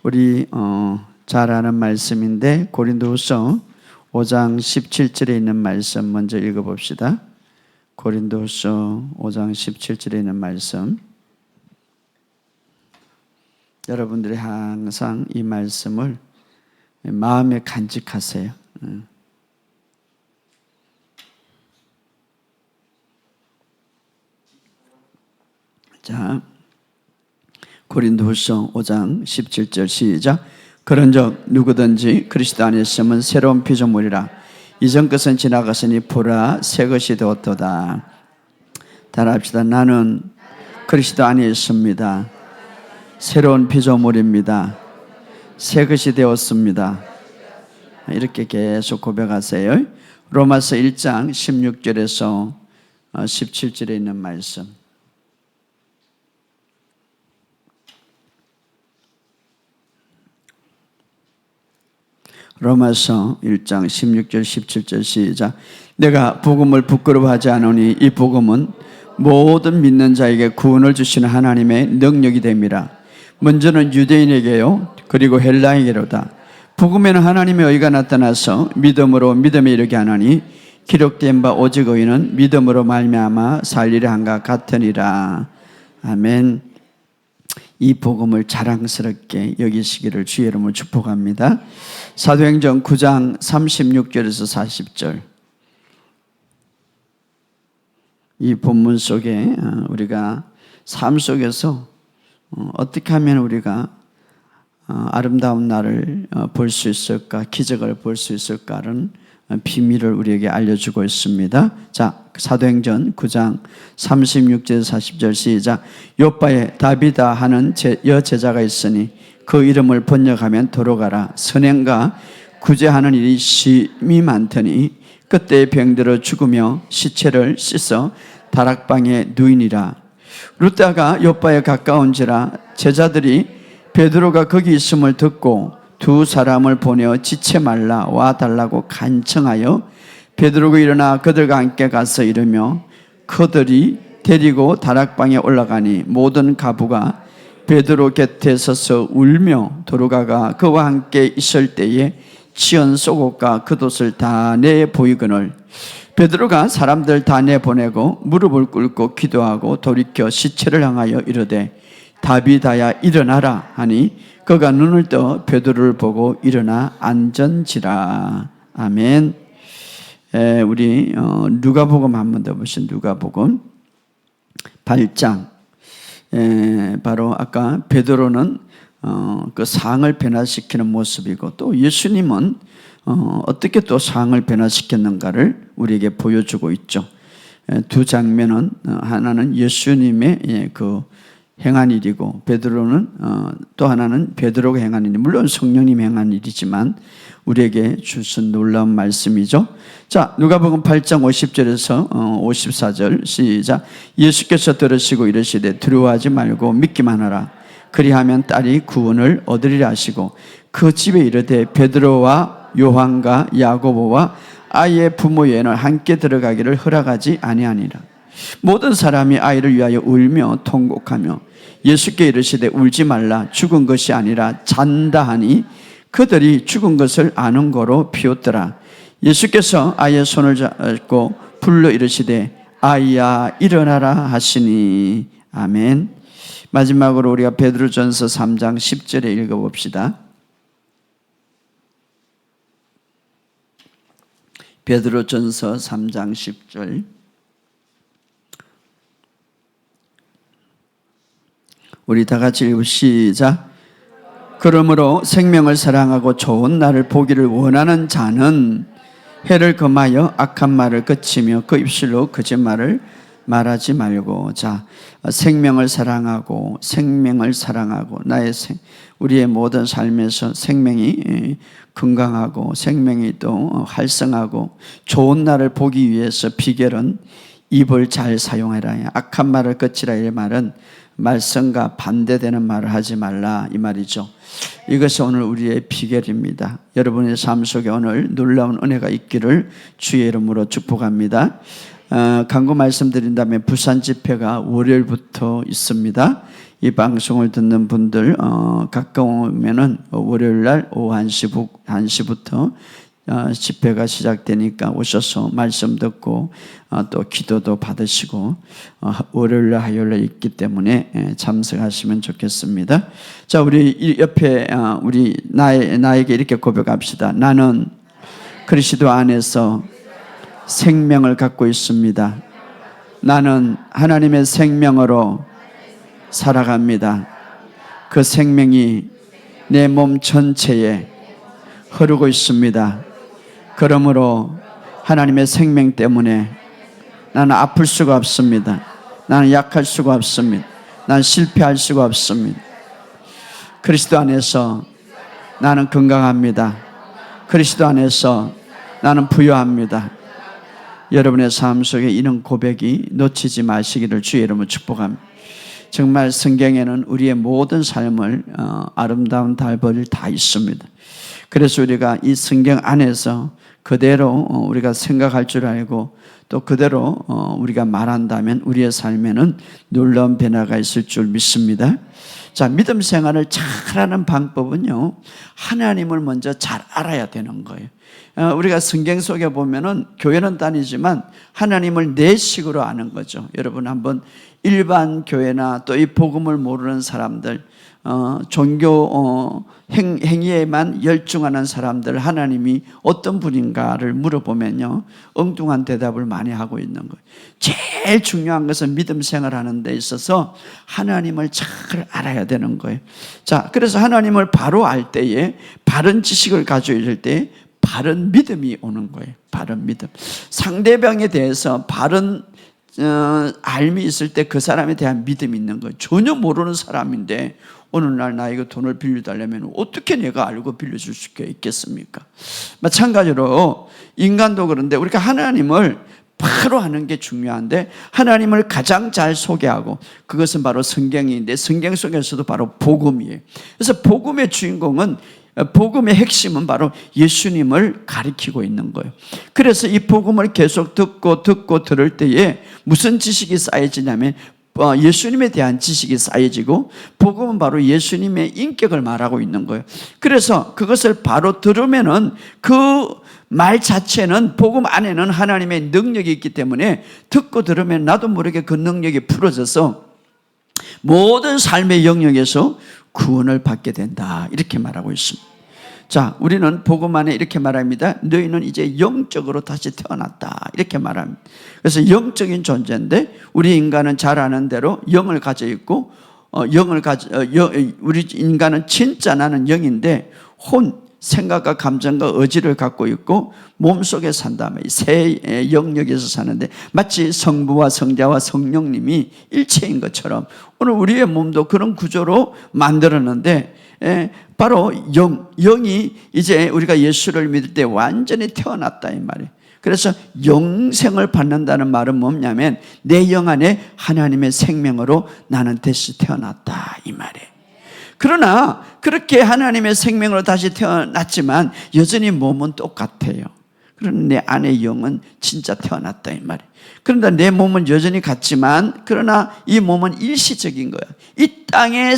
우리 잘 아는 말씀인데 고린도후서 5장 17절에 있는 말씀 먼저 읽어봅시다. 고린도후서 5장 17절에 있는 말씀. 여러분들이 항상 이 말씀을 마음에 간직하세요. 자, 고린도후서 5장 17절 시작. 그런즉 누구든지 그리스도 안에 있으면 새로운 피조물이라. 이전 것은 지나갔으니 보라 새 것이 되었도다. 따라합시다. 나는 그리스도 안에 있습니다. 새로운 피조물입니다. 새 것이 되었습니다. 이렇게 계속 고백하세요. 로마서 1장 16절에서 17절에 있는 말씀. 로마서 1장 16절 17절 시작. 내가 복음을 부끄러워하지 않으니 이 복음은 모든 믿는 자에게 구원을 주시는 하나님의 능력이 됨이라. 먼저는 유대인에게요 그리고 헬라인에게로다. 복음에는 하나님의 의가 나타나서 믿음으로 믿음에 이르게 하나니 기록된 바 오직 의인은 믿음으로 말미암아 살리라 한가 같으니라. 아멘. 이 복음을 자랑스럽게 여기시기를 주의 이름으로 축복합니다. 사도행전 9장 36절에서 40절. 이 본문 속에 우리가 삶 속에서 어떻게 하면 우리가 아름다운 날을 볼 수 있을까, 기적을 볼 수 있을까는 비밀을 우리에게 알려주고 있습니다. 자, 사도행전 9장 36절 40절 시작. 요빠에 다비다 하는 여제자가 있으니 그 이름을 번역하면 도로가라. 선행과 구제하는 일이 심히 많더니 그때 병들어 죽으며 시체를 씻어 다락방에 누이니라. 루다가 요빠에 가까운지라 제자들이 베드로가 거기 있음을 듣고 두 사람을 보내어 지체 말라 와 달라고 간청하여 베드로가 일어나 그들과 함께 가서 이르며 그들이 데리고 다락방에 올라가니 모든 가부가 베드로 곁에 서서 울며 도로가가 그와 함께 있을 때에 치연 속옷과 겉옷을 다 내 보이거늘 베드로가 사람들 다 내보내고 무릎을 꿇고 기도하고 돌이켜 시체를 향하여 이르되 다비다야 일어나라 하니 그가 눈을 떠 베드로를 보고 일어나 앉은지라. 아멘. 우리 누가복음 한 번 더 보신 누가복음 8장. 바로 아까 베드로는 그 상을 변화시키는 모습이고 또 예수님은 어떻게 또 상을 변화시켰는가를 우리에게 보여주고 있죠. 두 장면은 하나는 예수님의 그 행한 일이고 베드로는 또 하나는 베드로가 행한 일이 물론 성령님이 행한 일이지만 우리에게 주신 놀라운 말씀이죠. 자, 누가복음 8장 50절에서 54절 시작. 예수께서 들으시고 이르시되 두려워하지 말고 믿기만 하라. 그리하면 딸이 구원을 얻으리라 하시고 그 집에 이르되 베드로와 요한과 야고보와 아이의 부모 외에는 함께 들어가기를 허락하지 아니하니라. 모든 사람이 아이를 위하여 울며 통곡하며 예수께 이르시되 울지 말라 죽은 것이 아니라 잔다 하니 그들이 죽은 것을 아는 거로 비웃더라. 예수께서 아이의 손을 잡고 불러 이르시되 아이야 일어나라 하시니. 아멘. 마지막으로 우리가 베드로전서 3장 10절에 읽어봅시다. 베드로전서 3장 10절. 우리 다 같이 읽고 시작. 그러므로 생명을 사랑하고 좋은 날을 보기를 원하는 자는 해를 금하여 악한 말을 그치며 그 입술로 거짓말을 말하지 말고. 자, 생명을 사랑하고 나의 우리의 모든 삶에서 생명이 건강하고 생명이 또 활성하고 좋은 날을 보기 위해서 비결은 입을 잘 사용해라. 악한 말을 그치라. 이 말은 말씀과 반대되는 말을 하지 말라 이 말이죠. 이것이 오늘 우리의 비결입니다. 여러분의 삶 속에 오늘 놀라운 은혜가 있기를 주의 이름으로 축복합니다. 강구 말씀드린다면 부산 집회가 월요일부터 있습니다. 이 방송을 듣는 분들 가까우면은 월요일 날 오후 1시부터 집회가 시작되니까 오셔서 말씀 듣고 또 기도도 받으시고 월요일 날 화요일 날 있기 때문에 참석하시면 좋겠습니다. 자, 우리 옆에 우리 나에게 이렇게 고백합시다. 나는 그리스도 안에서 생명을 갖고 있습니다. 나는 하나님의 생명으로 살아갑니다. 그 생명이 내 몸 전체에 흐르고 있습니다. 그러므로 하나님의 생명 때문에 나는 아플 수가 없습니다. 나는 약할 수가 없습니다. 나는 실패할 수가 없습니다. 그리스도 안에서 나는 건강합니다. 그리스도 안에서 나는 부유합니다. 여러분의 삶 속에 이런 고백이 놓치지 마시기를 주의 이름으로 축복합니다. 정말 성경에는 우리의 모든 삶을 아름다운 달벌이 다 있습니다. 그래서 우리가 이 성경 안에서 그대로 우리가 생각할 줄 알고 또 그대로 우리가 말한다면 우리의 삶에는 놀라운 변화가 있을 줄 믿습니다. 자, 믿음 생활을 잘하는 방법은요, 하나님을 먼저 잘 알아야 되는 거예요. 우리가 성경 속에 보면은 교회는 다니지만 하나님을 내 식으로 아는 거죠. 여러분 한번 일반 교회나 또 이 복음을 모르는 사람들, 종교 행위에만 열중하는 사람들 하나님이 어떤 분인가를 물어보면요, 엉뚱한 대답을 많이 하고 있는 거예요. 제일 중요한 것은 믿음 생활하는 데 있어서 하나님을 잘 알아야 되는 거예요. 자, 그래서 하나님을 바로 알 때에 바른 지식을 가지고 있을 때 바른 믿음이 오는 거예요. 바른 믿음. 상대방에 대해서 바른 알미 있을 때 그 사람에 대한 믿음이 있는 거예요. 전혀 모르는 사람인데 오늘날 나에게 돈을 빌려달라면 어떻게 내가 알고 빌려줄 수 있겠습니까? 마찬가지로 인간도 그런데 우리가 하나님을 바로 아는 게 중요한데 하나님을 가장 잘 소개하고 그것은 바로 성경인데 성경 속에서도 바로 복음이에요. 그래서 복음의 주인공은 복음의 핵심은 바로 예수님을 가리키고 있는 거예요. 그래서 이 복음을 계속 듣고 들을 때에 무슨 지식이 쌓여지냐면 예수님에 대한 지식이 쌓여지고 복음은 바로 예수님의 인격을 말하고 있는 거예요. 그래서 그것을 바로 들으면은 그 말 자체는 복음 안에는 하나님의 능력이 있기 때문에 듣고 들으면 나도 모르게 그 능력이 풀어져서 모든 삶의 영역에서 구원을 받게 된다, 이렇게 말하고 있습니다. 자, 우리는 복음 안에 이렇게 말합니다. 너희는 이제 영적으로 다시 태어났다, 이렇게 말합니다. 그래서 영적인 존재인데 우리 인간은 잘 아는 대로 영을 가져 있고 우리 인간은 진짜 나는 영인데 생각과 감정과 의지를 갖고 있고 몸속에 산다면 세 영역에서 사는데 마치 성부와 성자와 성령님이 일체인 것처럼 오늘 우리의 몸도 그런 구조로 만들었는데 바로 영이 이제 우리가 예수를 믿을 때 완전히 태어났다, 이 말이에요. 그래서 영생을 받는다는 말은 뭐냐면 내 영 안에 하나님의 생명으로 나는 다시 태어났다, 이 말이에요. 그러나 그렇게 하나님의 생명으로 다시 태어났지만 여전히 몸은 똑같아요. 그러나 내 안의 영은 진짜 태어났다, 이 말이에요. 그런데 내 몸은 여전히 같지만 그러나 이 몸은 일시적인 거야. 이 땅에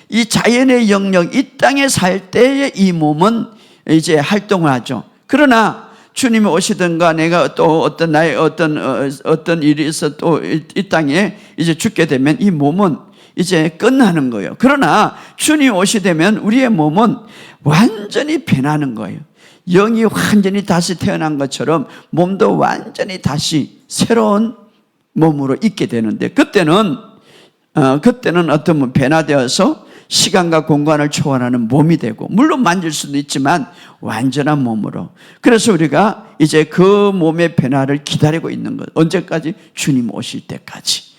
이 자연의 영역, 이 땅에 살 때에 이 몸은 이제 활동을 하죠. 그러나 주님이 오시든가 내가 또 어떤 일이 있어 또 이 땅에 이제 죽게 되면 이 몸은 이제 끝나는 거예요. 그러나 주님 오시되면 우리의 몸은 완전히 변하는 거예요. 영이 완전히 다시 태어난 것처럼 몸도 완전히 다시 새로운 몸으로 있게 되는데 그때는 어떤 분 변화되어서 시간과 공간을 초월하는 몸이 되고 물론 만질 수도 있지만 완전한 몸으로. 그래서 우리가 이제 그 몸의 변화를 기다리고 있는 것. 언제까지? 주님 오실 때까지.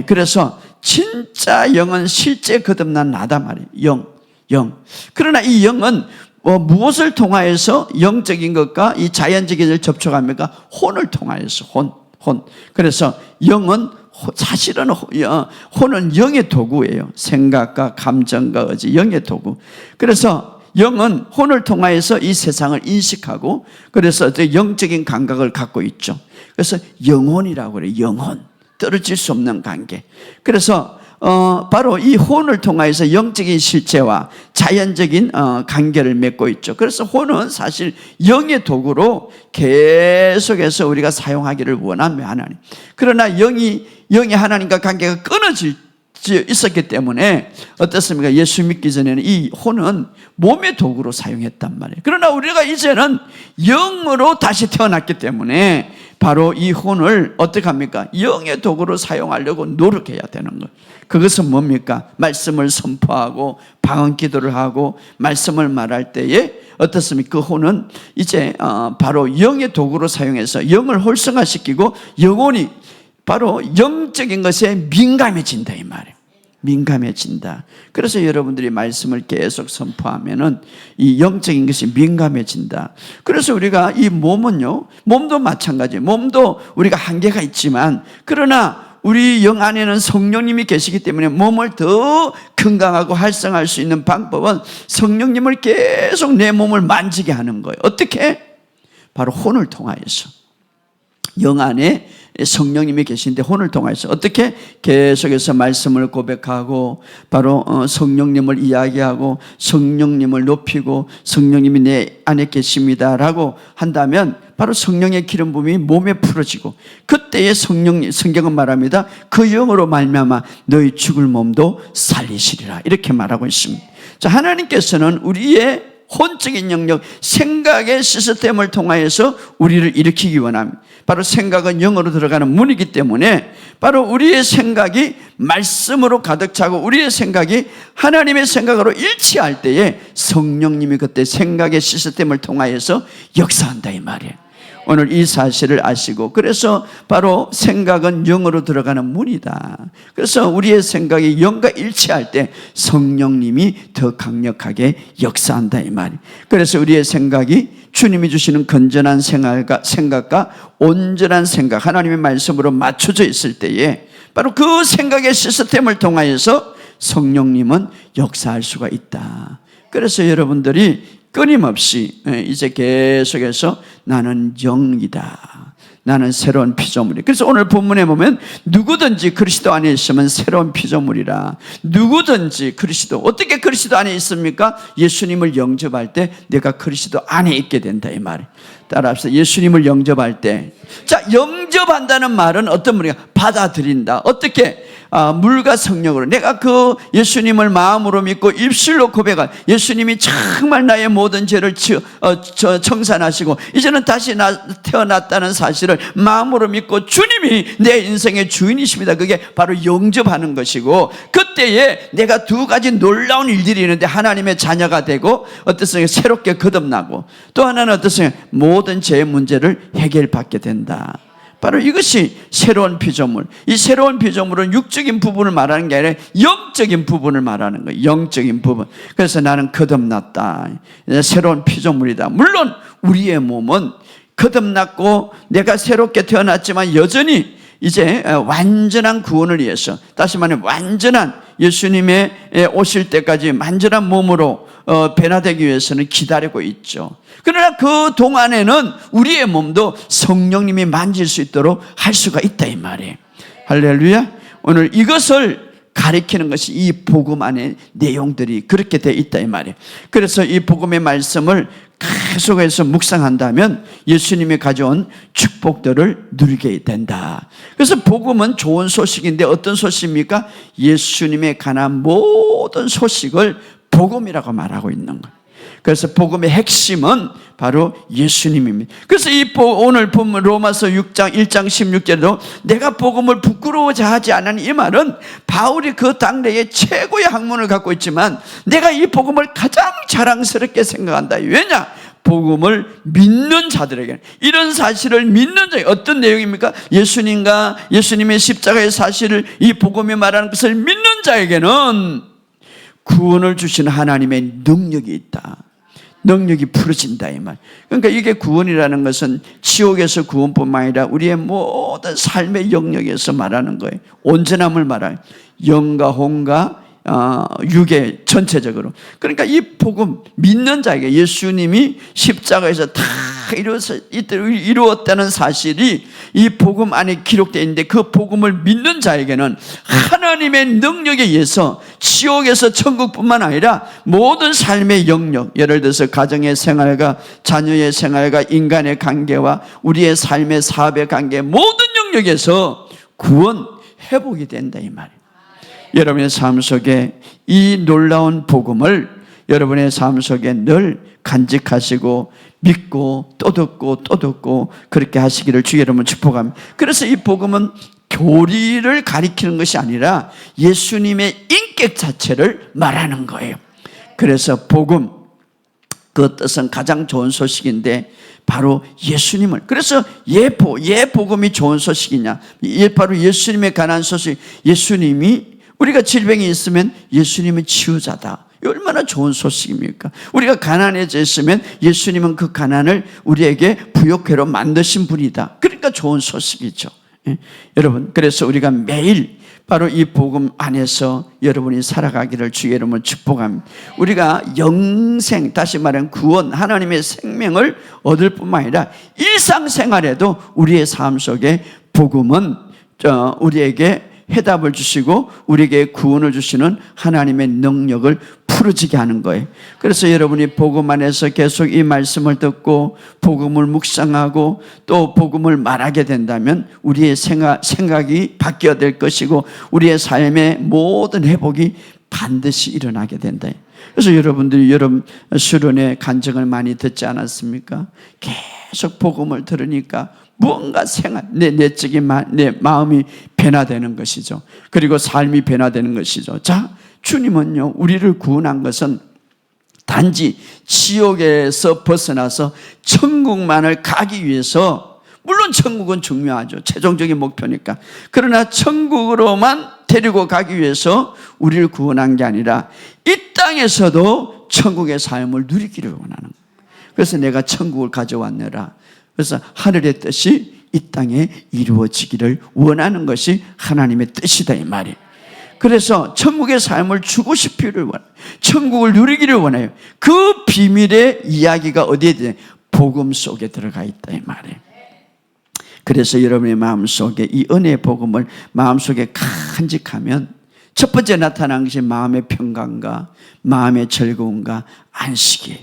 그래서 진짜 영은 실제 거듭난 나다 말이에요. 영. 그러나 이 영은 무엇을 통하여서 영적인 것과 이 자연적인 것을 접촉합니까? 혼을 통하여서 혼. 그래서 영은 사실은 혼은 영의 도구예요. 생각과 감정과 의지, 영의 도구. 그래서 영은 혼을 통하여서 이 세상을 인식하고 그래서 영적인 감각을 갖고 있죠. 그래서 영혼이라고 그래요. 영혼. 떨어질 수 없는 관계. 그래서 바로 이 혼을 통하여서 영적인 실체와 자연적인 관계를 맺고 있죠. 그래서 혼은 사실 영의 도구로 계속해서 우리가 사용하기를 원하며 하나님. 그러나 영이 하나님과 관계가 끊어질 있었기 때문에 어떻습니까? 예수 믿기 전에는 이 혼은 몸의 도구로 사용했단 말이에요. 그러나 우리가 이제는 영으로 다시 태어났기 때문에 바로 이 혼을 어떻게 합니까? 영의 도구로 사용하려고 노력해야 되는 거예요. 그것은 뭡니까? 말씀을 선포하고 방언 기도를 하고 말씀을 말할 때에 어떻습니까? 그 혼은 이제 바로 영의 도구로 사용해서 영을 활성화시키고 영혼이 바로 영적인 것에 민감해진다 이 말이에요. 민감해진다. 그래서 여러분들이 말씀을 계속 선포하면은 이 영적인 것이 민감해진다. 그래서 우리가 이 몸은요, 몸도 마찬가지. 몸도 우리가 한계가 있지만 그러나 우리 영 안에는 성령님이 계시기 때문에 몸을 더 건강하고 활성화할 수 있는 방법은 성령님을 계속 내 몸을 만지게 하는 거예요. 어떻게? 바로 혼을 통하여서. 영 안에 성령님이 계신데 혼을 통해서 어떻게 계속해서 말씀을 고백하고 바로 성령님을 이야기하고 성령님을 높이고 성령님이 내 안에 계십니다라고 한다면 바로 성령의 기름 부음이 몸에 풀어지고 그때의 성경은 말합니다. 그 영으로 말미암아 너희 죽을 몸도 살리시리라 이렇게 말하고 있습니다. 자, 하나님께서는 우리의 혼적인 영역, 생각의 시스템을 통하여서 우리를 일으키기 원합니다. 바로 생각은 영으로 들어가는 문이기 때문에 바로 우리의 생각이 말씀으로 가득 차고 우리의 생각이 하나님의 생각으로 일치할 때에 성령님이 그때 생각의 시스템을 통하여서 역사한다 이 말이에요. 오늘 이 사실을 아시고 그래서 바로 생각은 영으로 들어가는 문이다. 그래서 우리의 생각이 영과 일치할 때 성령님이 더 강력하게 역사한다 이 말이에요. 그래서 우리의 생각이 주님이 주시는 건전한 생각과 온전한 생각 하나님의 말씀으로 맞춰져 있을 때에 바로 그 생각의 시스템을 통하여서 성령님은 역사할 수가 있다. 그래서 여러분들이 끊임없이 이제 계속해서 나는 영이다. 나는 새로운 피조물이다. 그래서 오늘 본문에 보면 누구든지 그리스도 안에 있으면 새로운 피조물이라. 누구든지 그리스도. 어떻게 그리스도 안에 있습니까? 예수님을 영접할 때 내가 그리스도 안에 있게 된다 이 말이에요. 따라합시다. 예수님을 영접할 때. 자, 영접한다는 말은 어떤 말이야? 받아들인다. 어떻게? 물과 성령으로 내가 그 예수님을 마음으로 믿고 입술로 고백할 예수님이 정말 나의 모든 죄를 청산하시고 이제는 다시 태어났다는 사실을 마음으로 믿고 주님이 내 인생의 주인이십니다. 그게 바로 영접하는 것이고 그때에 내가 두 가지 놀라운 일들이 있는데 하나님의 자녀가 되고 어떻습니까? 새롭게 거듭나고 또 하나는 어떻습니까? 모든 죄의 문제를 해결받게 된다. 바로 이것이 새로운 피조물. 이 새로운 피조물은 육적인 부분을 말하는 게 아니라 영적인 부분을 말하는 거예요. 영적인 부분. 그래서 나는 거듭났다. 새로운 피조물이다. 물론 우리의 몸은 거듭났고 내가 새롭게 태어났지만 여전히 이제 완전한 구원을 위해서 다시 말하면 완전한 예수님의 오실 때까지 완전한 몸으로 변화되기 위해서는 기다리고 있죠. 그러나 그 동안에는 우리의 몸도 성령님이 만질 수 있도록 할 수가 있다 이 말이에요. 할렐루야. 오늘 이것을 가리키는 것이 이 복음 안에 내용들이 그렇게 되어 있다 이 말이에요. 그래서 이 복음의 말씀을 계속해서 묵상한다면 예수님이 가져온 축복들을 누리게 된다. 그래서 복음은 좋은 소식인데 어떤 소식입니까? 예수님에 관한 모든 소식을 복음이라고 말하고 있는 거예요. 그래서 복음의 핵심은 바로 예수님입니다. 그래서 오늘 본문 로마서 6장 1장 16절에도 내가 복음을 부끄러워자 하지 않으니 이 말은 바울이 그 당대의 최고의 학문을 갖고 있지만 내가 이 복음을 가장 자랑스럽게 생각한다. 왜냐? 복음을 믿는 자들에게 이런 사실을 믿는 자에게 어떤 내용입니까? 예수님과 예수님의 십자가의 사실을 이 복음이 말하는 것을 믿는 자에게는 구원을 주시는 하나님의 능력이 있다. 능력이 풀어진다 이 말. 그러니까 이게 구원이라는 것은 지옥에서 구원뿐만 아니라 우리의 모든 삶의 영역에서 말하는 거예요. 온전함을 말해요. 영과 혼과 육에 전체적으로. 그러니까 이 복음 믿는 자에게 예수님이 십자가에서 다 이루었다는 사실이 이 복음 안에 기록되어 있는데, 그 복음을 믿는 자에게는 하나님의 능력에 의해서 지옥에서 천국뿐만 아니라 모든 삶의 영역, 예를 들어서 가정의 생활과 자녀의 생활과 인간의 관계와 우리의 삶의 사업의 관계, 모든 영역에서 구원, 회복이 된다 이 말이에요. 여러분의 삶 속에 이 놀라운 복음을 여러분의 삶 속에 늘 간직하시고 믿고 또 듣고 또 듣고 그렇게 하시기를 주 여러분 축복합니다. 그래서 이 복음은 교리를 가리키는 것이 아니라 예수님의 인격 자체를 말하는 거예요. 그래서 복음, 그 뜻은 가장 좋은 소식인데 바로 예수님을, 그래서 복음이 좋은 소식이냐, 바로 예수님에 관한 소식. 예수님이, 우리가 질병이 있으면 예수님은 치유자다. 얼마나 좋은 소식입니까? 우리가 가난해져 있으면 예수님은 그 가난을 우리에게 부욕회로 만드신 분이다. 그러니까 좋은 소식이죠. 예. 여러분, 그래서 우리가 매일 바로 이 복음 안에서 여러분이 살아가기를 주의 이름으로 축복합니다. 우리가 영생, 다시 말하면 구원, 하나님의 생명을 얻을 뿐만 아니라 일상생활에도 우리의 삶 속에 복음은 우리에게 해답을 주시고 우리에게 구원을 주시는 하나님의 능력을 풀어지게 하는 거예요. 그래서 여러분이 복음 안에서 계속 이 말씀을 듣고 복음을 묵상하고 또 복음을 말하게 된다면 우리의 생각이 바뀌어야 될 것이고 우리의 삶의 모든 회복이 반드시 일어나게 된다. 그래서 여러분들이 여러분 수련회 간증을 많이 듣지 않았습니까? 계속 복음을 들으니까 무언가 내 마음이 변화되는 것이죠. 그리고 삶이 변화되는 것이죠. 자, 주님은요, 우리를 구원한 것은 단지 지옥에서 벗어나서 천국만을 가기 위해서, 물론 천국은 중요하죠. 최종적인 목표니까. 그러나 천국으로만 데리고 가기 위해서 우리를 구원한 게 아니라 이 땅에서도 천국의 삶을 누리기를 원하는 거예요. 그래서 내가 천국을 가져왔느라. 그래서 하늘의 뜻이 이 땅에 이루어지기를 원하는 것이 하나님의 뜻이다 이 말이에요. 그래서 천국의 삶을 주고 싶기를 원해요. 천국을 누리기를 원해요. 그 비밀의 이야기가 어디에 있냐? 복음 속에 들어가 있다 이 말이에요. 그래서 여러분의 마음속에 이 은혜의 복음을 마음속에 간직하면 첫 번째 나타난 것이 마음의 평강과 마음의 즐거움과 안식이에요.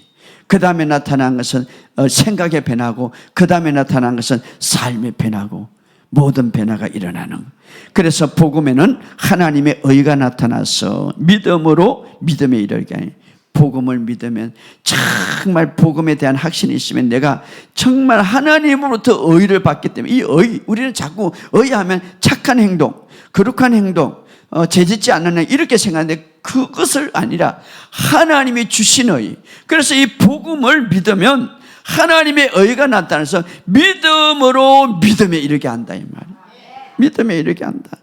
그 다음에 나타난 것은 생각의 변화고, 그 다음에 나타난 것은 삶의 변화고, 모든 변화가 일어나는. 그래서 복음에는 하나님의 의가 나타나서 믿음으로 믿음에 이르게 하니, 복음을 믿으면 정말 복음에 대한 확신이 있으면 내가 정말 하나님으로부터 의를 받기 때문에, 이 의, 우리는 자꾸 의하면 착한 행동, 거룩한 행동, 죄짓지 않는 행, 이렇게 생각하는데 그것을 아니라 하나님이 주신 의. 그래서 이 복음을 믿으면 하나님의 의가 나타나서 믿음으로 믿음에 이르게 한다 이 말이에요. 믿음에 이르게 한다.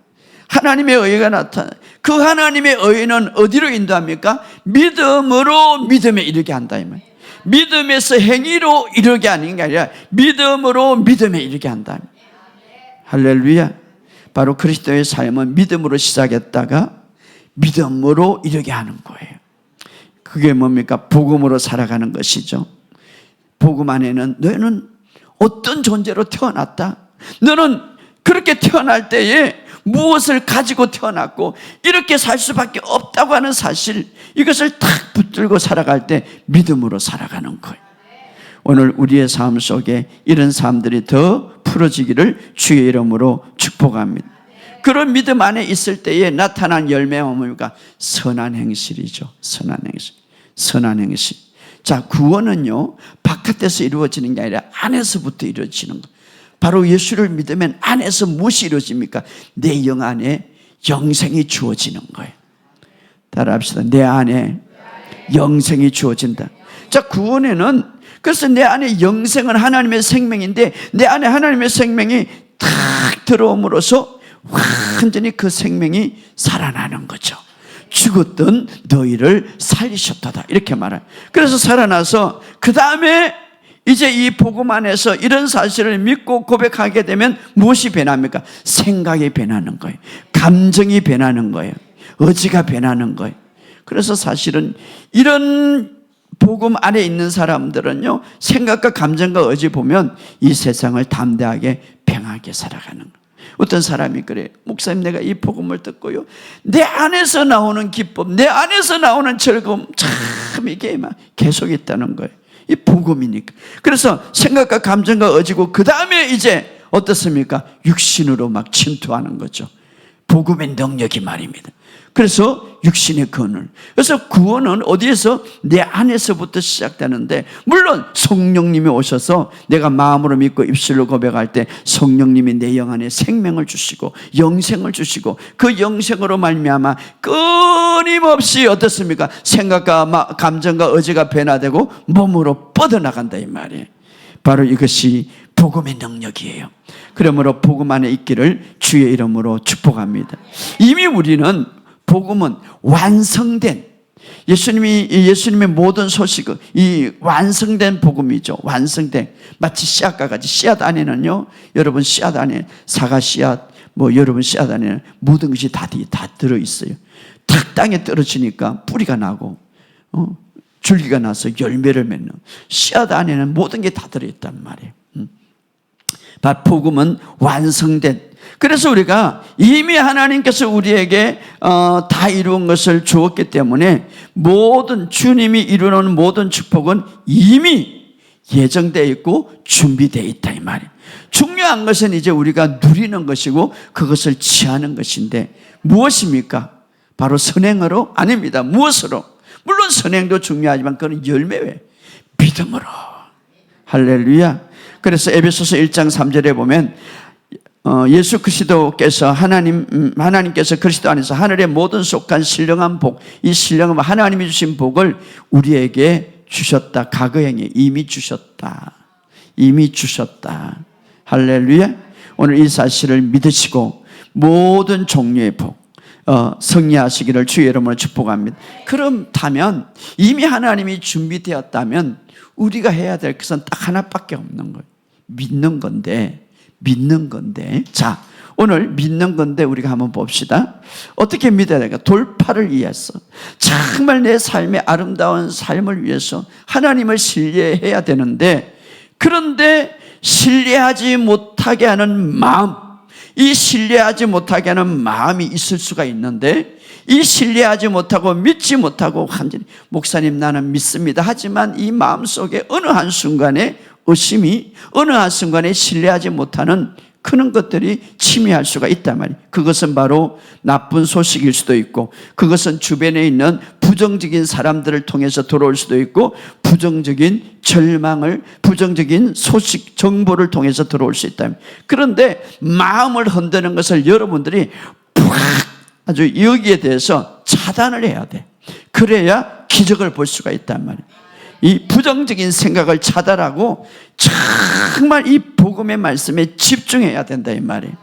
하나님의 의가 나타나. 그 하나님의 의는 어디로 인도합니까? 믿음으로 믿음에 이르게 한다 이 말이에요. 믿음에서 행위로 이르게 하는 게 아니라 믿음으로 믿음에 이르게 한다. 할렐루야. 바로 그리스도의 삶은 믿음으로 시작했다가 믿음으로 이르게 하는 거예요. 그게 뭡니까? 복음으로 살아가는 것이죠. 복음 안에는 너는 어떤 존재로 태어났다. 너는 그렇게 태어날 때에 무엇을 가지고 태어났고 이렇게 살 수밖에 없다고 하는 사실, 이것을 탁 붙들고 살아갈 때 믿음으로 살아가는 거예요. 오늘 우리의 삶 속에 이런 삶들이 더 풀어지기를 주의 이름으로 축복합니다. 그런 믿음 안에 있을 때에 나타난 열매가 뭡니까? 선한 행실이죠. 선한 행실. 선한 행실. 자, 구원은요, 바깥에서 이루어지는 게 아니라 안에서부터 이루어지는 거예요. 바로 예수를 믿으면 안에서 무엇이 이루어집니까? 내 영 안에 영생이 주어지는 거예요. 따라합시다. 내 안에 영생이 주어진다. 자, 구원에는, 그래서 내 안에 영생은 하나님의 생명인데 내 안에 하나님의 생명이 탁 들어옴으로써 완전히 그 생명이 살아나는 거죠. 죽었던 너희를 살리셨다 이렇게 말해요. 그래서 살아나서 그 다음에 이제 이 복음 안에서 이런 사실을 믿고 고백하게 되면 무엇이 변합니까? 생각이 변하는 거예요. 감정이 변하는 거예요. 의지가 변하는 거예요. 그래서 사실은 이런 복음 안에 있는 사람들은요, 생각과 감정과 의지 보면 이 세상을 담대하게 평하게 살아가는 거예요. 어떤 사람이 그래, 목사님 내가 이 복음을 듣고요, 내 안에서 나오는 기쁨, 내 안에서 나오는 즐거움, 참 이게 막 계속 있다는 거예요. 이 복음이니까. 그래서 생각과 감정과 의지고 그 다음에 이제 어떻습니까? 육신으로 막 침투하는 거죠. 복음의 능력이 말입니다. 그래서 육신의 구원을, 그래서 구원은 어디에서? 내 안에서부터 시작되는데, 물론 성령님이 오셔서 내가 마음으로 믿고 입술로 고백할 때 성령님이 내 영 안에 생명을 주시고 영생을 주시고 그 영생으로 말미암아 끊임없이 어떻습니까? 생각과 감정과 의지가 변화되고 몸으로 뻗어나간다 이 말이에요. 바로 이것이 복음의 능력이에요. 그러므로 복음 안에 있기를 주의 이름으로 축복합니다. 이미 우리는 복음은 완성된, 예수님의 모든 소식은 이 완성된 복음이죠. 완성된, 마치 씨앗과 같이, 씨앗 안에는요, 여러분 씨앗 안에 사과 씨앗, 여러분 씨앗 안에는 모든 것이 다 들어있어요. 탁 땅에 떨어지니까 뿌리가 나고 줄기가 나서 열매를 맺는, 씨앗 안에는 모든 게 다 들어있단 말이에요. 복음은 완성된, 그래서 우리가 이미 하나님께서 우리에게 다 이루은 것을 주었기 때문에 모든 주님이 이루는 모든 축복은 이미 예정되어 있고 준비되어 있다 이 말이에요. 중요한 것은 이제 우리가 누리는 것이고 그것을 취하는 것인데 무엇입니까? 바로 선행으로? 아닙니다. 무엇으로? 물론 선행도 중요하지만 그건 열매예요. 믿음으로. 할렐루야. 그래서 에베소서 1장 3절에 보면 예수 그리스도께서 하나님께서 그리스도 안에서 하늘의 모든 속한 신령한 복, 이 신령한 하나님이 주신 복을 우리에게 주셨다. 과거형에 이미 주셨다. 이미 주셨다. 할렐루야. 오늘 이 사실을 믿으시고 모든 종류의 복 승리하시기를 주의 이름으로 축복합니다. 그렇다면 이미 하나님이 준비되었다면 우리가 해야 될 것은 딱 하나밖에 없는 거예요. 믿는 건데. 자, 오늘 믿는 건데 우리가 한번 봅시다. 어떻게 믿어야 될까? 돌파를 위해서, 정말 내 삶의 아름다운 삶을 위해서 하나님을 신뢰해야 되는데, 그런데 신뢰하지 못하게 하는 마음, 이 신뢰하지 못하게 하는 마음이 있을 수가 있는데, 이 신뢰하지 못하고 믿지 못하고 완전히 목사님 나는 믿습니다 하지만 이 마음속에 어느 한순간에 의심이, 어느 한순간에 신뢰하지 못하는 그런 것들이 침해할 수가 있단 말이에요. 그것은 바로 나쁜 소식일 수도 있고, 그것은 주변에 있는 부정적인 사람들을 통해서 들어올 수도 있고, 부정적인 절망을, 부정적인 소식, 정보를 통해서 들어올 수 있다. 그런데 마음을 흔드는 것을 여러분들이 아주 여기에 대해서 차단을 해야 돼. 그래야 기적을 볼 수가 있단 말이에요. 이 부정적인 생각을 차단하고 정말 이 복음의 말씀에 집중해야 된다 이 말이에요.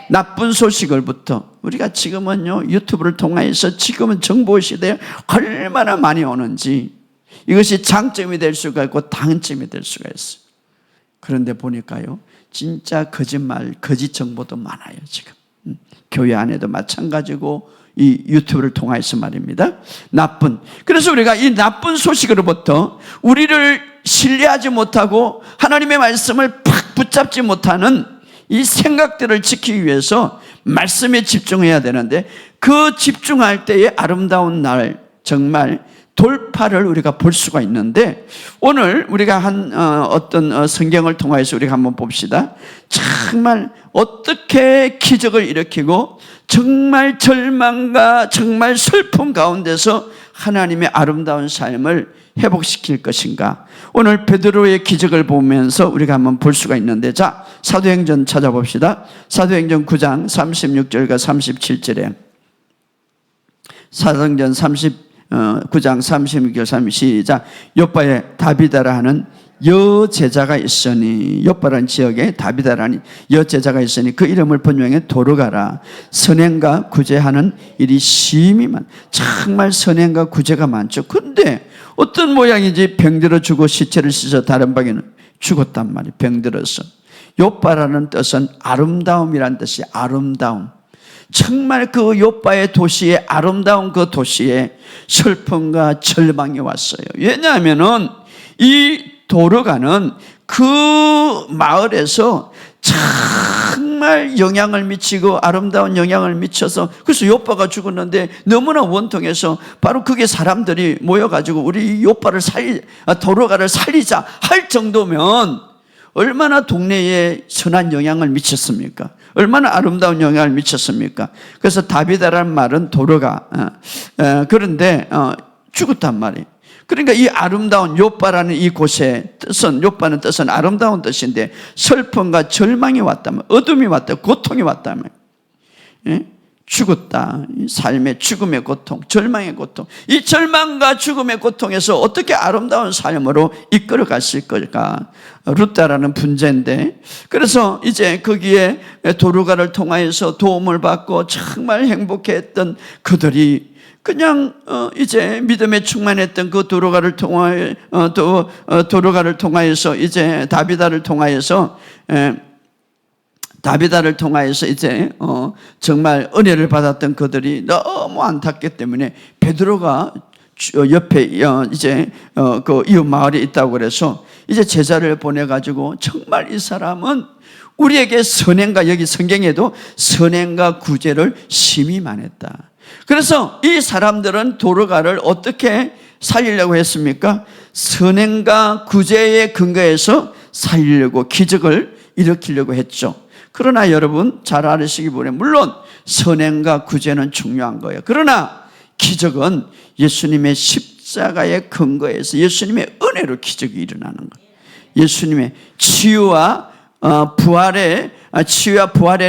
나쁜 소식을부터, 우리가 지금은요 유튜브를 통해서 지금은 정보 시대에 얼마나 많이 오는지, 이것이 장점이 될 수가 있고 단점이 될 수가 있어요. 그런데 보니까요 진짜 거짓말, 거짓 정보도 많아요 지금. 교회 안에도 마찬가지고 이 유튜브를 통해서 말입니다. 그래서 우리가 이 나쁜 소식으로부터 우리를 신뢰하지 못하고 하나님의 말씀을 팍 붙잡지 못하는 이 생각들을 지키기 위해서 말씀에 집중해야 되는데, 그 집중할 때의 아름다운 날, 정말 돌파를 우리가 볼 수가 있는데, 오늘 우리가 어떤 성경을 통해서 우리가 한번 봅시다. 정말 어떻게 기적을 일으키고 정말 절망과 정말 슬픔 가운데서 하나님의 아름다운 삶을 회복시킬 것인가. 오늘 베드로의 기적을 보면서 우리가 한번 볼 수가 있는데, 자, 사도행전 찾아봅시다. 사도행전 9장 36절과 37절에 사도행전 9장 36절 30 시작. 요빠에 다비다라 하는 여제자가 있으니, 요빠라는 지역에 다비다라는 여제자가 있으니 그 이름을 번명해 도르가라. 선행과 구제하는 일이 심히 정말 선행과 구제가 많죠. 근데 어떤 모양인지 병들어 죽어 시체를 씻어 다른 방에는 죽었단 말이에요. 병들어서. 요빠라는 뜻은 아름다움이란 뜻이, 아름다움. 정말 그 욥바의 도시에, 아름다운 그 도시에 슬픔과 절망이 왔어요. 왜냐하면은 이 도르가는 그 마을에서 정말 영향을 미치고 아름다운 영향을 미쳐서, 그래서 욥바가 죽었는데 너무나 원통해서 바로 그게 사람들이 모여가지고 우리 욥바를 도르가를 살리자 할 정도면 얼마나 동네에 선한 영향을 미쳤습니까? 얼마나 아름다운 영향을 미쳤습니까? 그래서 다비다라는 말은 도르가, 그런데 죽었단 말이에요. 그러니까 이 아름다운 욥바라는 이 곳의 뜻은, 욥바는 뜻은 아름다운 뜻인데 슬픔과 절망이 왔다면, 어둠이 왔다, 고통이 왔다면, 예? 죽었다. 삶의 죽음의 고통, 절망의 고통. 이 절망과 죽음의 고통에서 어떻게 아름다운 삶으로 이끌어 갔을 걸까? 룻다라는 분재인데, 그래서 이제 거기에 도르가를 통하여서 도움을 받고 정말 행복해했던 그들이 그냥 이제 믿음에 충만했던 그 도르가를 통하여서 이제 다비다를 통하여서 이제 정말 은혜를 받았던 그들이 너무 안타깝기 때문에 베드로가 옆에 이제 그 이웃 마을에 있다고 그래서 이제 제자를 보내가지고 정말 이 사람은 우리에게 선행과, 여기 성경에도 선행과 구제를 심히 많았다. 그래서 이 사람들은 도르가를 어떻게 살리려고 했습니까? 선행과 구제의 근거에서 살리려고, 기적을 일으키려고 했죠. 그러나 여러분 잘 알으시기 바랍니다. 물론 선행과 구제는 중요한 거예요. 그러나 기적은 예수님의 십자가의 근거에서 예수님의 은혜로 기적이 일어나는 거예요. 예수님의 치유와 부활의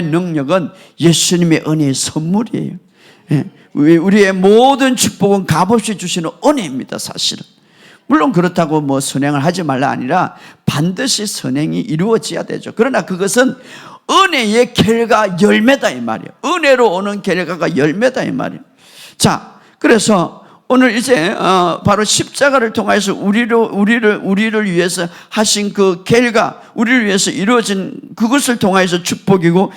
능력은 예수님의 은혜의 선물이에요. 우리의 모든 축복은 값없이 주시는 은혜입니다, 사실은. 물론 그렇다고 뭐 선행을 하지 말라 아니라 반드시 선행이 이루어져야 되죠. 그러나 그것은 은혜의 결과, 열매다 이 말이에요. 은혜로 오는 결과가 열매다 이 말이에요. 자, 그래서 오늘 이제 바로 십자가를 통해서 우리를 위해서 하신 그 결과, 우리를 위해서 이루어진 그것을 통해서 축복이고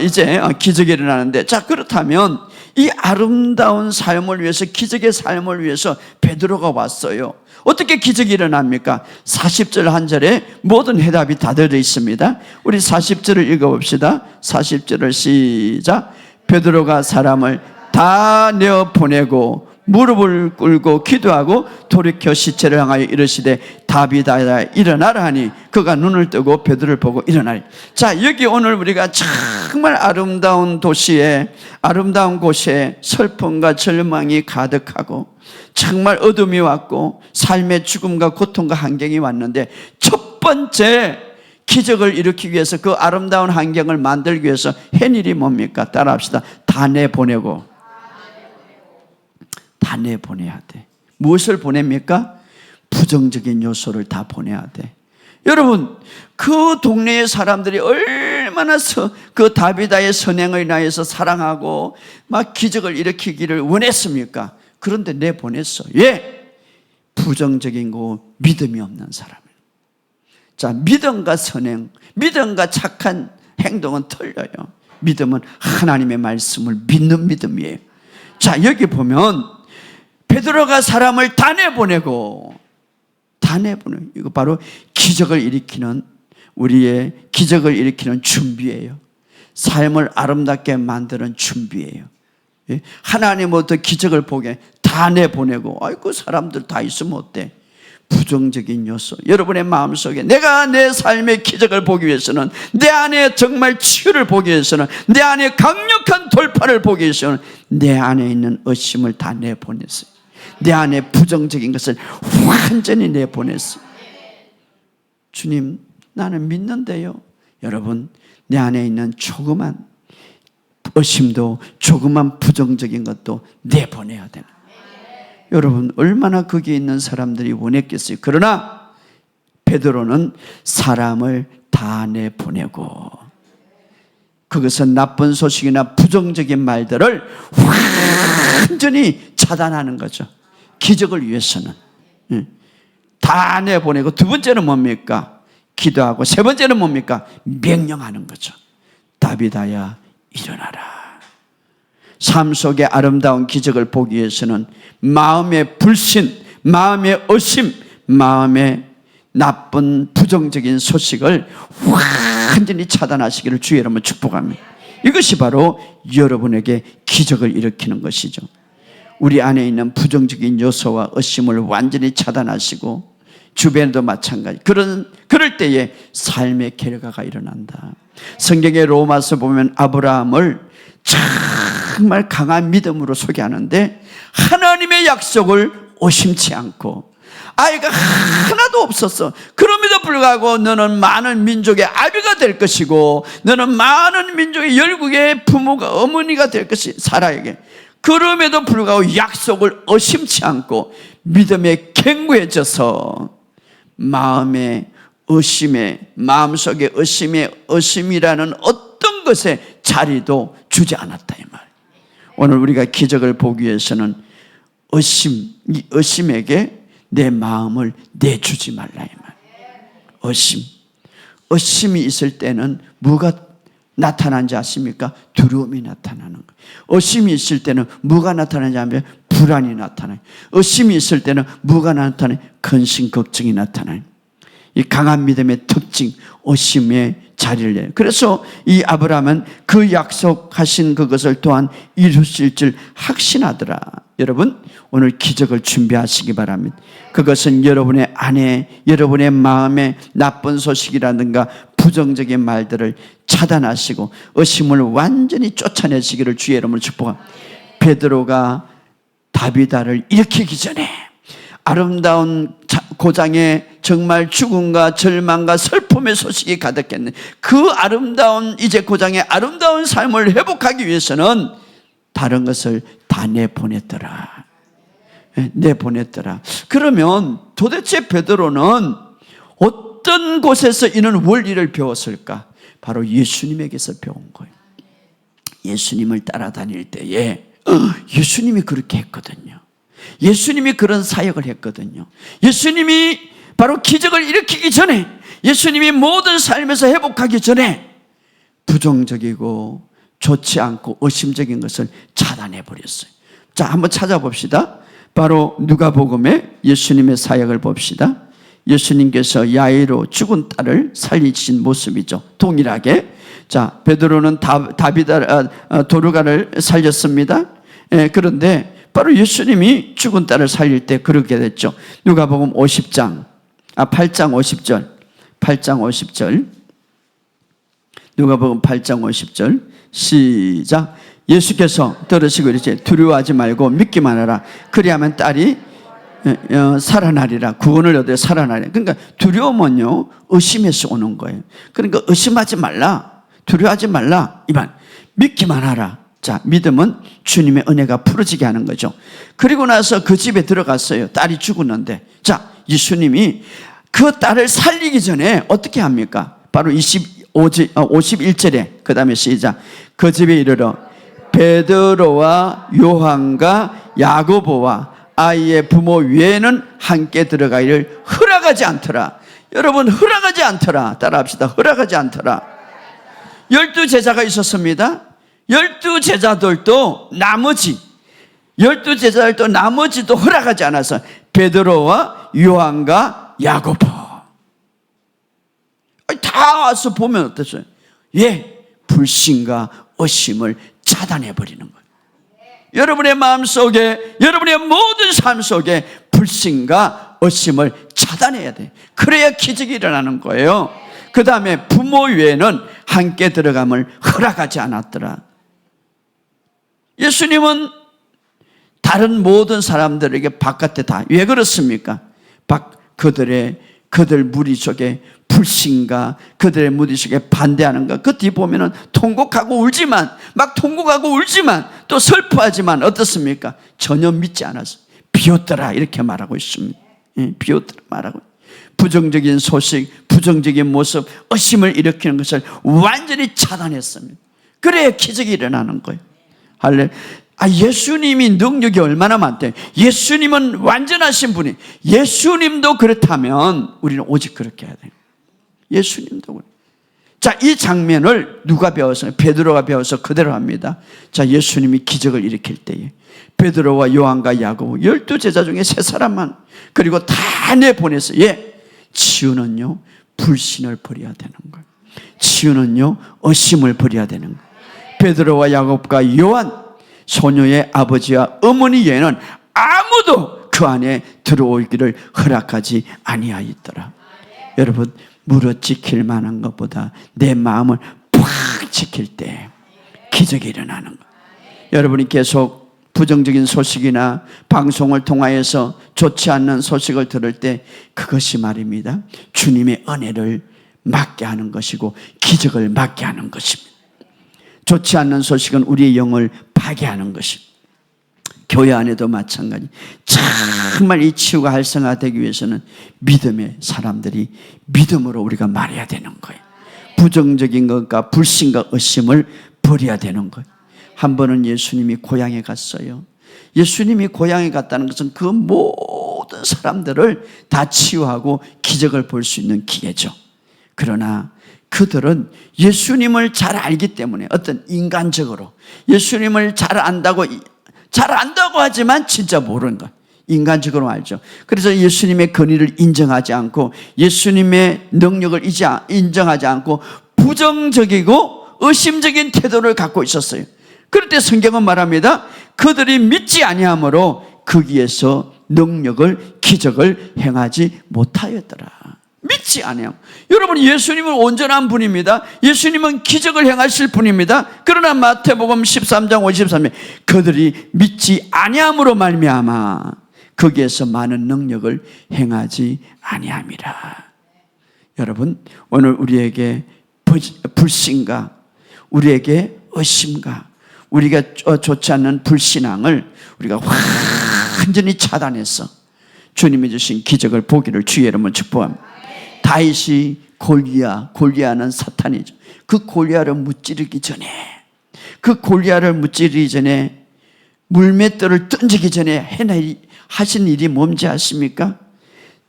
이제 기적이 일어나는데, 자, 그렇다면 이 아름다운 삶을 위해서, 기적의 삶을 위해서 베드로가 왔어요. 어떻게 기적이 일어납니까? 40절 한 절에 모든 해답이 다 들어 있습니다. 우리 40절을 읽어봅시다. 40절을 시작. 베드로가 사람을 다 내어 보내고 무릎을 꿇고 기도하고 돌이켜 시체를 향하여 이르시되 다비다야 일어나라 하니 그가 눈을 뜨고 베드로를 보고 일어나리. 자, 여기 오늘 우리가 정말 아름다운 도시에, 아름다운 곳에 슬픔과 절망이 가득하고 정말 어둠이 왔고 삶의 죽음과 고통과 환경이 왔는데, 첫 번째 기적을 일으키기 위해서, 그 아름다운 환경을 만들기 위해서 한 일이 뭡니까? 따라합시다. 다 내보내고. 다 내보내야 돼. 무엇을 보냅니까? 부정적인 요소를 다 보내야 돼. 여러분, 그 동네의 사람들이 얼마나 그 다비다의 선행을 인하여서 사랑하고 막 기적을 일으키기를 원했습니까? 그런데 내보냈어. 왜? 부정적인 거, 믿음이 없는 사람을. 자, 믿음과 선행, 믿음과 착한 행동은 틀려요. 믿음은 하나님의 말씀을 믿는 믿음이에요. 자, 여기 보면 베드로가 사람을 다 내보내고, 이거 바로 기적을 일으키는, 우리의 기적을 일으키는 준비예요. 삶을 아름답게 만드는 준비예요. 하나님부터 기적을 보게 다 내보내고, 아이고 사람들 다 있으면 어때? 부정적인 요소, 여러분의 마음속에 내가 내 삶의 기적을 보기 위해서는, 내 안에 정말 치유를 보기 위해서는, 내 안에 강력한 돌파를 보기 위해서는 내 안에 있는 의심을 다 내보냈어요. 내 안에 부정적인 것을 완전히 내보냈어요. 주님, 나는 믿는데요. 여러분, 내 안에 있는 조그만 의심도, 조그만 부정적인 것도 내보내야 되는 거예요. 여러분, 얼마나 거기에 있는 사람들이 원했겠어요. 그러나 베드로는 사람을 다 내보내고, 그것은 나쁜 소식이나 부정적인 말들을 완전히 차단하는 거죠. 기적을 위해서는 다 내보내고, 두 번째는 뭡니까? 기도하고, 세 번째는 뭡니까? 명령하는 거죠. 다비다야 일어나라. 삶 속에 아름다운 기적을 보기 위해서는 마음의 불신, 마음의 의심, 마음의 나쁜 부정적인 소식을 완전히 차단하시기를 주의 이름으로 축복합니다. 이것이 바로 여러분에게 기적을 일으키는 것이죠. 우리 안에 있는 부정적인 요소와 의심을 완전히 차단하시고, 주변에도 마찬가지. 그럴 때에 삶의 결과가 일어난다. 성경의 로마서 보면 아브라함을 정말 강한 믿음으로 소개하는데, 하나님의 약속을 의심치 않고, 아이가 하나도 없었어. 그럼에도 불구하고 너는 많은 민족의 아비가 될 것이고, 너는 많은 민족의 열국의 부모가, 어머니가 될 것이 사라에게. 그럼에도 불구하고 약속을 의심치 않고 믿음에 견고해져서 마음속의 의심이라는 어떤 것에 자리도 주지 않았다 이 말. 오늘 우리가 기적을 보기 위해서는 이 의심에게 내 마음을 내주지 말라 이 말. 의심이 있을 때는 뭐가 나타나는지 아십니까? 두려움이 나타나는 거예요. 의심이 있을 때는 뭐가 나타나는지 아면 불안이 나타나요. 의심이 있을 때는 뭐가 나타나요? 근심, 걱정이 나타나요. 이 강한 믿음의 특징, 의심의 자리를 내요. 그래서 이 아브라함은 그 약속하신 그것을 또한 이루실 줄 확신하더라. 여러분, 오늘 기적을 준비하시기 바랍니다. 그것은 여러분의 안에, 여러분의 마음에 나쁜 소식이라든가 부정적인 말들을 차단하시고 의심을 완전히 쫓아내시기를 주의 이름으로 축복합니다. 베드로가 다비다를 일으키기 전에 아름다운 고장에 정말 죽음과 절망과 슬픔의 소식이 가득했네. 그 아름다운 이제 고장의 아름다운 삶을 회복하기 위해서는 다른 것을 다 내보냈더라. 그러면 도대체 베드로는 어떤 곳에서 이런 원리를 배웠을까? 바로 예수님에게서 배운 거예요. 예수님을 따라다닐 때에 예수님이 그렇게 했거든요. 예수님이 그런 사역을 했거든요. 예수님이 바로 기적을 일으키기 전에, 예수님이 모든 삶에서 회복하기 전에 부정적이고 좋지 않고 의심적인 것을 차단해 버렸어요. 자, 한번 찾아봅시다. 바로 누가복음에 예수님의 사역을 봅시다. 예수님께서 야이로 죽은 딸을 살리신 모습이죠. 동일하게. 자, 베드로는 도르가를 살렸습니다. 그런데 바로 예수님이 죽은 딸을 살릴 때 그렇게 됐죠. 누가복음 8장 50절. 누가복음 8장 50절. 시작. 예수께서 들으시고 이르시되 두려워하지 말고 믿기만 하라. 그리하면 딸이 살아나리라. 구원을 얻어 살아나리라. 그러니까 두려움은요, 의심에서 오는 거예요. 그러니까 의심하지 말라, 두려워하지 말라, 이 말. 믿기만 하라. 자, 믿음은 주님의 은혜가 풀어지게 하는 거죠. 그리고 나서 그 집에 들어갔어요. 딸이 죽었는데, 자, 예수님이 그 딸을 살리기 전에 어떻게 합니까? 바로 51절에 그 다음에 시작. 그 집에 이르러 베드로와 요한과 야고보와 아이의 부모 외에는 함께 들어가기를 허락하지 않더라. 여러분, 허락하지 않더라. 따라합시다. 허락하지 않더라. 12제자가 있었습니다. 12제자들도 나머지도 허락하지 않아서 베드로와 요한과 야고보 다 와서 보면 어땠어요? 불신과 의심을 차단해버리는 거예요. 여러분의 마음속에, 여러분의 모든 삶 속에 불신과 의심을 차단해야 돼요. 그래야 기적이 일어나는 거예요. 그 다음에 부모 외에는 함께 들어감을 허락하지 않았더라. 예수님은 다른 모든 사람들에게 바깥에 다, 왜 그렇습니까? 그들 무리 속에 불신과 그들의 무리 속에 반대하는 것, 그 뒤 보면은 통곡하고 울지만 또 슬퍼하지만 어떻습니까? 전혀 믿지 않았어. 비웃더라 이렇게 말하고 있습니다. 비웃더라 말하고. 부정적인 소식, 부정적인 모습, 의심을 일으키는 것을 완전히 차단했습니다. 그래야 기적이 일어나는 거예요. 예수님이 능력이 얼마나 많대요. 예수님은 완전하신 분이, 예수님도 그렇다면 우리는 오직 그렇게 해야 돼요. 예수님도 그래. 자, 이 장면을 누가 배워서? 베드로가 배워서 그대로 합니다. 자, 예수님이 기적을 일으킬 때에 베드로와 요한과 야고보 12제자 중에 3사람만, 그리고 다 내보내서, 치유는요 불신을 버려야 되는 거예요. 치유는요 의심을 버려야 되는 거예요. 베드로와 야곱과 요한, 소녀의 아버지와 어머니 외에는 아무도 그 안에 들어오기를 허락하지 아니하였더라. 여러분, 무릇 지킬 만한 것보다 내 마음을 팍 지킬 때 기적이 일어나는 거예요. 여러분이 계속 부정적인 소식이나 방송을 통하여서 좋지 않는 소식을 들을 때 그것이 말입니다, 주님의 은혜를 맞게 하는 것이고 기적을 맞게 하는 것입니다. 좋지 않는 소식은 우리의 영을 파괴하는 것입니다. 교회 안에도 마찬가지. 정말 이 치유가 활성화되기 위해서는 믿음의 사람들이 믿음으로 우리가 말해야 되는 거예요. 부정적인 것과 불신과 의심을 버려야 되는 거예요. 한 번은 예수님이 고향에 갔어요. 예수님이 고향에 갔다는 것은 그 모든 사람들을 다 치유하고 기적을 볼 수 있는 기회죠. 그러나 그들은 예수님을 잘 알기 때문에 어떤 인간적으로 예수님을 잘 안다고 하지만 진짜 모르는 것, 인간적으로 알죠. 그래서 예수님의 권위를 인정하지 않고 예수님의 능력을 인정하지 않고 부정적이고 의심적인 태도를 갖고 있었어요. 그럴 때 성경은 말합니다, 그들이 믿지 아니하므로 거기에서 능력을, 기적을 행하지 못하였더라. 믿지 않아요. 여러분, 예수님은 온전한 분입니다. 예수님은 기적을 행하실 분입니다. 그러나 마태복음 13장 53절, 그들이 믿지 아니함으로 말미암아 거기에서 많은 능력을 행하지 아니함이라. 여러분, 오늘 우리에게 불신과 우리에게 의심과 우리가 좋지 않는 불신앙을 우리가 완전히 차단해서 주님이 주신 기적을 보기를 주의 이름으로 축복합니다. 다윗이 골리앗은 사탄이죠. 그 골리앗을 무찌르기 전에, 물맷돌을 던지기 전에 하신 일이 뭔지 아십니까?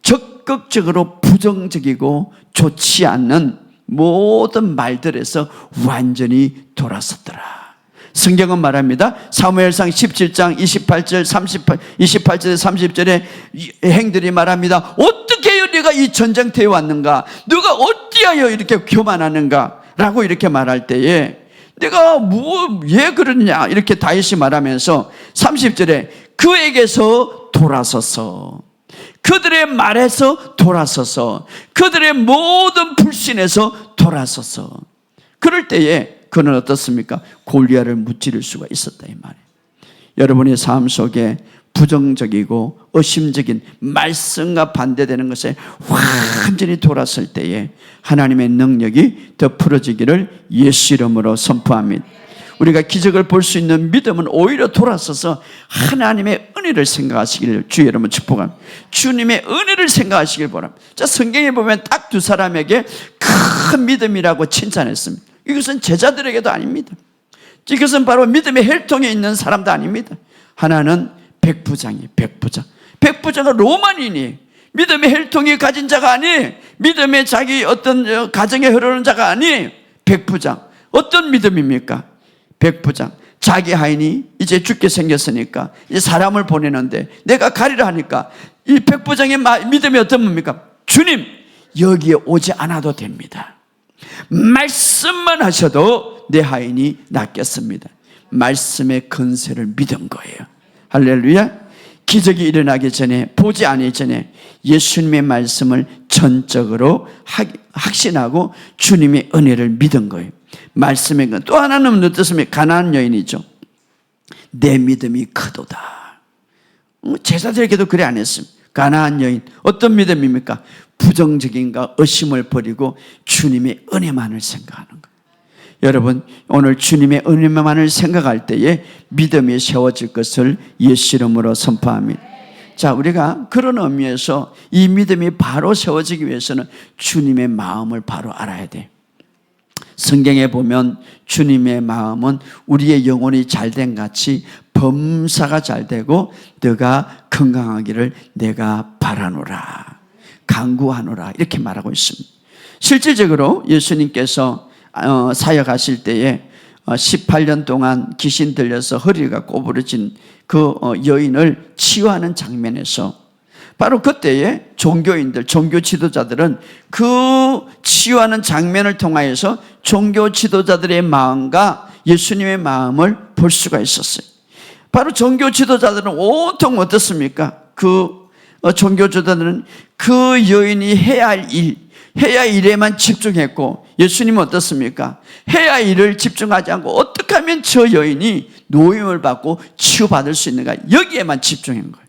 적극적으로 부정적이고 좋지 않는 모든 말들에서 완전히 돌아섰더라. 성경은 말합니다. 사무엘상 17장 28절 30절에 행들이 말합니다. 어떻게 해요 네가 이 전쟁터에 왔는가? 너가 어찌하여 이렇게 교만하는가? 라고 이렇게 말할 때에 내가 왜 그러냐? 이렇게 다윗이 말하면서 30절에 그에게서 돌아서서, 그들의 말에서 돌아서서, 그들의 모든 불신에서 돌아서서, 그럴 때에 그는 어떻습니까? 골리앗을 무찌를 수가 있었다 이 말이에요. 여러분의 삶 속에 부정적이고 의심적인 말씀과 반대되는 것에 완전히 돌았을 때에 하나님의 능력이 더 풀어지기를 예수 이름으로 선포합니다. 우리가 기적을 볼 수 있는 믿음은 오히려 돌아서서 하나님의 은혜를 생각하시기를 주의 이름으로 축복합니다. 주님의 은혜를 생각하시길 바랍니다. 자, 성경에 보면 딱 두 사람에게 큰 믿음이라고 칭찬했습니다. 이것은 제자들에게도 아닙니다. 이것은 바로 믿음의 혈통에 있는 사람도 아닙니다. 하나는 백부장이에요. 백부장은 로마인이 믿음의 혈통이 가진 자가 아니, 믿음의 자기 어떤 가정에 흐르는 자가 아니, 백부장. 어떤 믿음입니까? 백부장. 자기 하인이 이제 죽게 생겼으니까 이제 사람을 보내는데 내가 가리라 하니까 이 백부장의 믿음이 어떤 겁니까? 주님, 여기에 오지 않아도 됩니다. 말씀만 하셔도 내 하인이 낫겠습니다. 말씀의 건세를 믿은 거예요. 할렐루야. 기적이 일어나기 전에, 보지 않기 전에 예수님의 말씀을 전적으로 확신하고 주님의 은혜를 믿은 거예요. 말씀의 건. 또 하나는 어떻습니까? 가나안 여인이죠. 내 믿음이 크도다. 제자들에게도 그래 안 했습니다. 가나안 여인, 어떤 믿음입니까? 부정적인가 의심을 버리고 주님의 은혜만을 생각하는 거예요. 여러분, 오늘 주님의 은혜만을 생각할 때에 믿음이 세워질 것을 예수 이름으로 선포합니다. 자, 우리가 그런 의미에서 이 믿음이 바로 세워지기 위해서는 주님의 마음을 바로 알아야 돼요. 성경에 보면 주님의 마음은 우리의 영혼이 잘된 같이 범사가 잘되고 너가 건강하기를 내가 바라노라, 간구하노라, 이렇게 말하고 있습니다. 실질적으로 예수님께서 사역하실 때에 18년 동안 귀신 들려서 허리가 꼬부러진 그 여인을 치유하는 장면에서 바로 그때에 종교인들, 종교 지도자들은 그 치유하는 장면을 통하여서 종교 지도자들의 마음과 예수님의 마음을 볼 수가 있었어요. 바로 종교 지도자들은 온통 어떻습니까? 그 종교 지도자들은 그 여인이 해야 할 일에만 집중했고, 예수님은 어떻습니까? 해야 할 일을 집중하지 않고 어떻게 하면 저 여인이 노임을 받고 치유받을 수 있는가, 여기에만 집중한 거예요.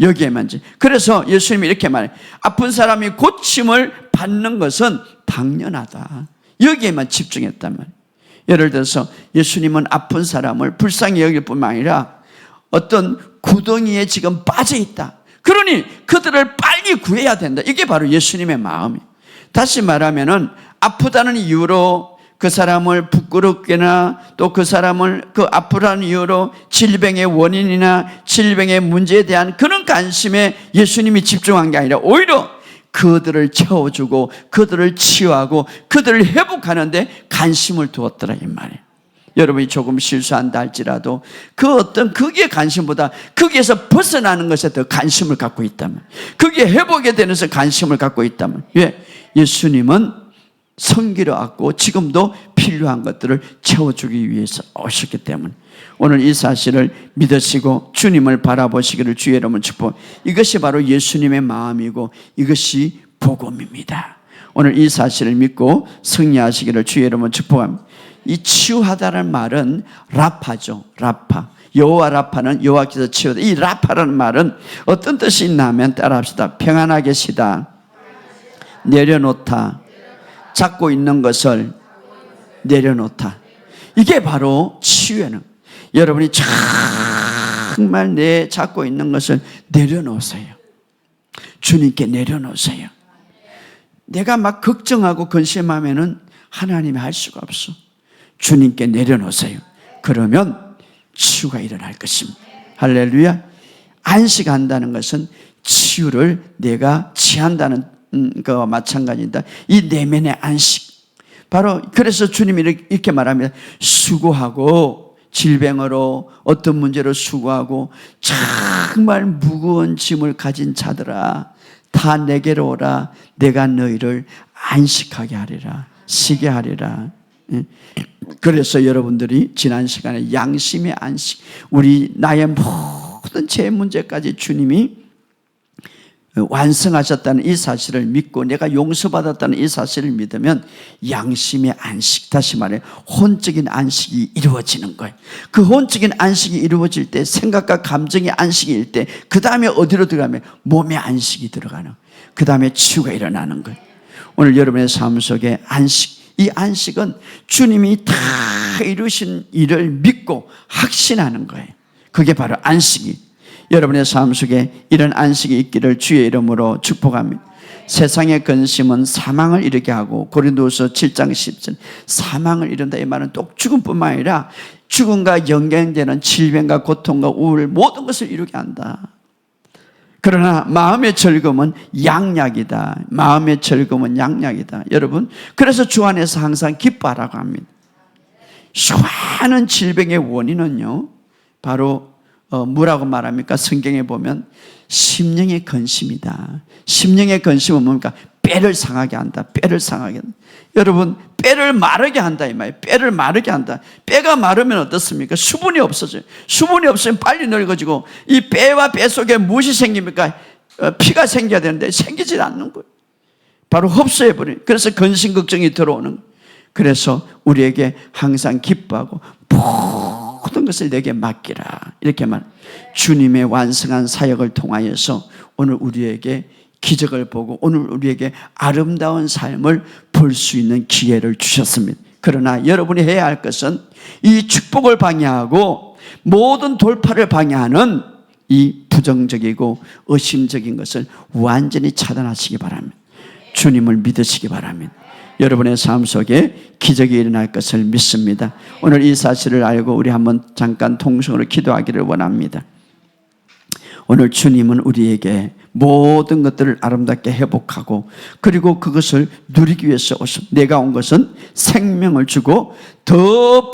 여기에만. 그래서 예수님이 이렇게 말해요. 아픈 사람이 고침을 받는 것은 당연하다. 여기에만 집중했단 말이에요. 예를 들어서 예수님은 아픈 사람을 불쌍히 여길 뿐만 아니라 어떤 구덩이에 지금 빠져 있다. 그러니 그들을 빨리 구해야 된다. 이게 바로 예수님의 마음이에요. 다시 말하면은 아프다는 이유로 그 사람을 부끄럽게나 또 그 사람을 그 아프다는 이유로 질병의 원인이나 질병의 문제에 대한 그런 관심에 예수님이 집중한 게 아니라 오히려 그들을 채워주고 그들을 치유하고 그들을 회복하는데 관심을 두었더라 이 말이에요. 여러분이 조금 실수한다 할지라도 그 어떤 거기에 관심보다 거기에서 벗어나는 것에 더 관심을 갖고 있다면, 거기에 회복에 대해서 관심을 갖고 있다면, 왜? 예수님은 성기를 얻고 지금도 필요한 것들을 채워주기 위해서 오셨기 때문에 오늘 이 사실을 믿으시고 주님을 바라보시기를 주의 이름으로 축복. 이것이 바로 예수님의 마음이고 이것이 복음입니다. 오늘 이 사실을 믿고 승리하시기를 주의 이름으로 축복합니다. 이 치유하다는 말은 라파죠. 라파. 여호와 라파는 여호와께서 치유하다. 이 라파라는 말은 어떤 뜻이 있나 하면 따라합시다. 평안하게 계시다, 내려놓다, 잡고 있는 것을 내려놓다. 이게 바로 치유에는, 여러분이 정말 내 잡고 있는 것을 내려놓으세요. 주님께 내려놓으세요. 내가 막 걱정하고 근심하면은 하나님이 할 수가 없어. 주님께 내려놓으세요. 그러면 치유가 일어날 것입니다. 할렐루야. 안식한다는 것은 치유를 내가 취한다는 그와 마찬가지입니다. 이 내면의 안식. 바로 그래서 주님이 이렇게 말합니다. 수고하고 질병으로 어떤 문제로 수고하고 정말 무거운 짐을 가진 자들아, 다 내게로 오라. 내가 너희를 안식하게 하리라, 쉬게 하리라. 그래서 여러분들이 지난 시간에 양심의 안식, 우리 나의 모든 죄 문제까지 주님이 완성하셨다는 이 사실을 믿고 내가 용서받았다는 이 사실을 믿으면 양심의 안식, 다시 말해 혼적인 안식이 이루어지는 거예요. 그 혼적인 안식이 이루어질 때, 생각과 감정의 안식일 때, 그 다음에 어디로 들어가면 몸의 안식이 들어가는, 그 다음에 치유가 일어나는 거예요. 오늘 여러분의 삶 속에 안식, 이 안식은 주님이 다 이루신 일을 믿고 확신하는 거예요. 그게 바로 안식이. 여러분의 삶 속에 이런 안식이 있기를 주의 이름으로 축복합니다. 세상의 근심은 사망을 이르게 하고, 고린도후서 7장 10절 사망을 이룬다 이 말은 또 죽음뿐만 아니라 죽음과 연결되는 질병과 고통과 우울 모든 것을 이루게 한다. 그러나 마음의 즐거움은 양약이다. 마음의 즐거움은 양약이다. 여러분, 그래서 주 안에서 항상 기뻐하라고 합니다. 수많은 질병의 원인은요, 바로 뭐라고 말합니까? 성경에 보면 심령의 근심이다. 심령의 근심은 뭡니까? 뼈를 상하게 한다. 뼈를 상하게 한다. 여러분, 뼈를 마르게 한다 이 말이에요. 뼈를 마르게 한다. 뼈가 마르면 어떻습니까? 수분이 없어져요. 수분이 없으면 빨리 늙어지고, 이 뼈와 뼈 속에 무엇이 생깁니까? 피가 생겨야 되는데 생기질 않는 거예요. 바로 흡수해버려요. 그래서 근심 걱정이 들어오는 거예요. 그래서 우리에게 항상 기뻐하고 모든 것을 내게 맡기라, 이렇게 말. 주님의 완성한 사역을 통하여서 오늘 우리에게 기적을 보고 오늘 우리에게 아름다운 삶을 볼 수 있는 기회를 주셨습니다. 그러나 여러분이 해야 할 것은 이 축복을 방해하고 모든 돌파를 방해하는 이 부정적이고 의심적인 것을 완전히 차단하시기 바랍니다. 주님을 믿으시기 바랍니다. 여러분의 삶 속에 기적이 일어날 것을 믿습니다. 오늘 이 사실을 알고 우리 한번 잠깐 통성으로 기도하기를 원합니다. 오늘 주님은 우리에게 모든 것들을 아름답게 회복하고 그리고 그것을 누리기 위해서 내가 온 것은 생명을 주고 더